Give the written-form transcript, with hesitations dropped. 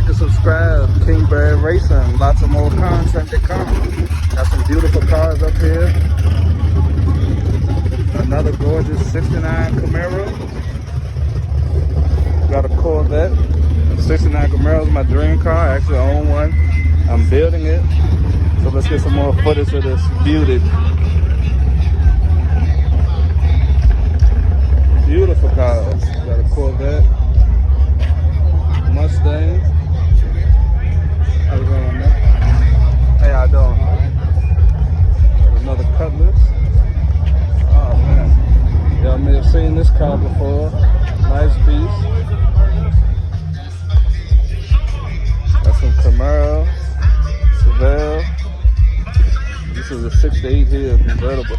like and subscribe. Kingsbury Racing. Lots of more content to come. Got some beautiful cars up here. Another gorgeous 69 Camaro. Got a Corvette. 69 Camaro is my dream car. I actually own one. I'm building it. So let's get some more footage of this beauty. Beautiful cars. Got a Corvette. Mustang. How you going, man? How y'all doing? Another Cutlass. Oh man, y'all may have seen this car before. Nice piece. That's some Camaro, Chevelle. This is a 6 to 8 here convertible.